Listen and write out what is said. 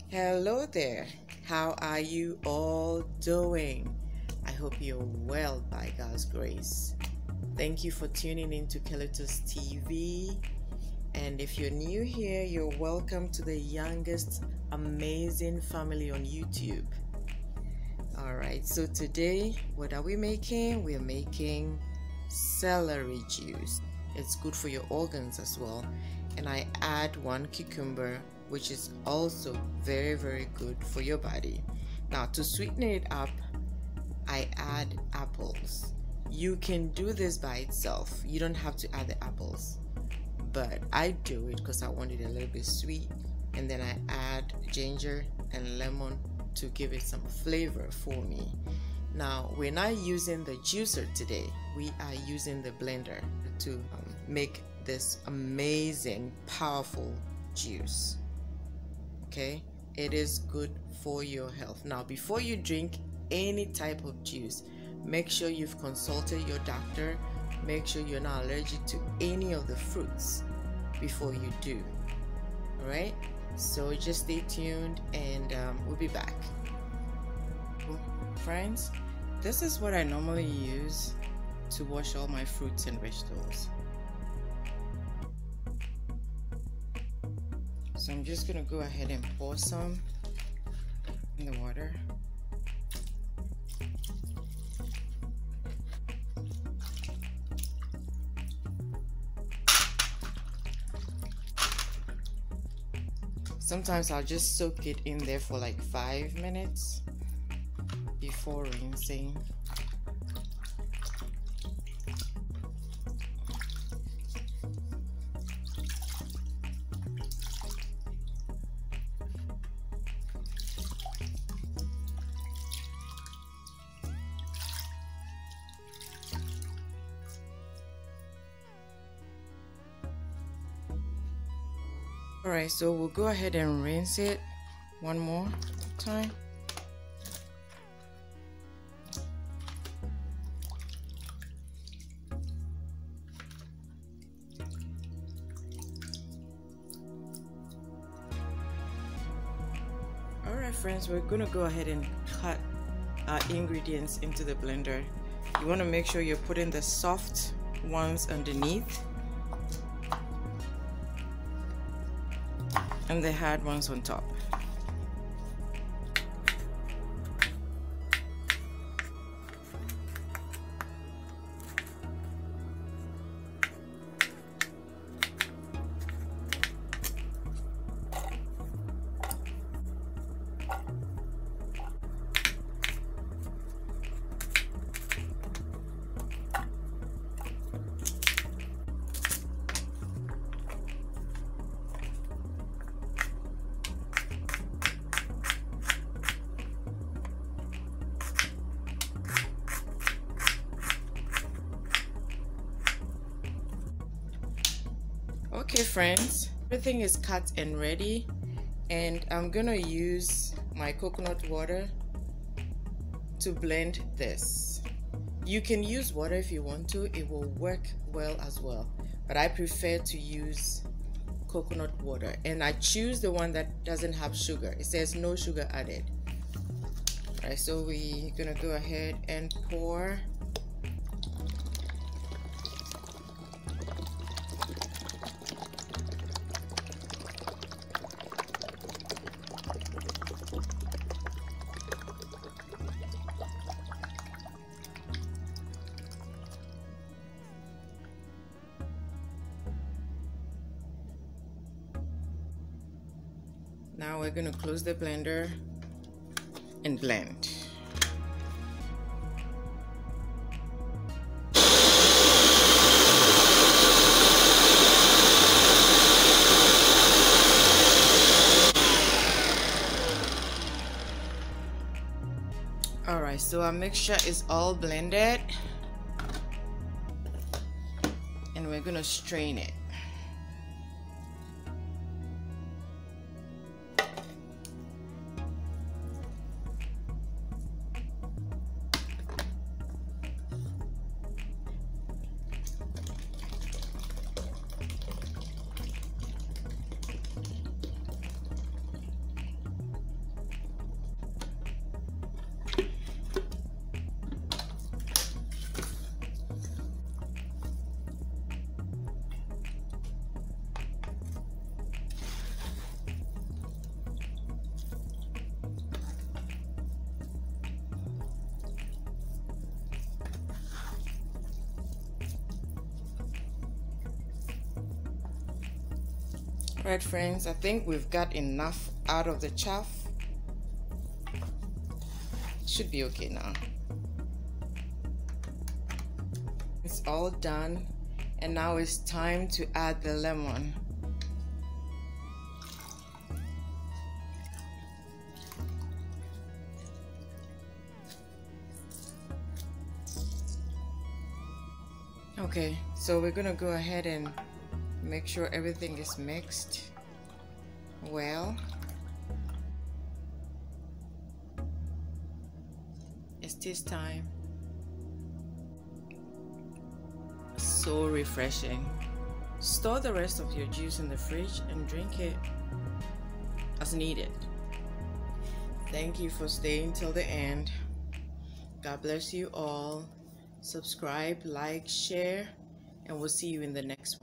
Hello there. How are you all doing? I hope you're well by God's grace. Thank you for tuning in to KELETOS TV. And if you're new here, you're welcome to the youngest amazing family on YouTube. Alright, so today, what are we making? We're making celery juice. It's good for your organs as well. And I add 1 cucumber, which is also very good for your body. Now, to sweeten it up, I add apples. You can do this by itself. You don't have to add the apples, but I do it because I want it a little bit sweet, and then I add ginger and lemon to give it some flavor for me. Now, we're not using the juicer today. We are using the blender to make this amazing, powerful juice. Okay, it is good for your health. Now, before you drink any type of juice, make sure you've consulted your doctor. Make sure you're not allergic to any of the fruits before you do. All right, so just stay tuned, and we'll be back. Friends, this is what I normally use to wash all my fruits and vegetables. So I'm just gonna go ahead and pour some in the water. Sometimes I'll just soak it in there for like 5 minutes before rinsing. Alright, so we'll go ahead and rinse it one more time. Alright friends, we're gonna go ahead and cut our ingredients into the blender. You want to make sure you're putting the soft ones underneath and the hard ones on top. Okay friends, everything is cut and ready, and I'm gonna use my coconut water to blend this. You can use water if you want to, it will work well as well, but I prefer to use coconut water, and I choose the one that doesn't have sugar. It says no sugar added. Alright, so we're gonna go ahead and pour. Now we're going to close the blender and blend. Alright, so our mixture is all blended, and we're going to strain it. Right, friends, I think we've got enough out of the chaff. Should be okay now. It's all done, and now it's time to add the lemon. Okay, so we're gonna go ahead and make sure everything is mixed well. It's taste time. So refreshing. Store the rest of your juice in the fridge and drink it as needed. Thank you for staying till the end. God bless you all. Subscribe, like, share, and we'll see you in the next one.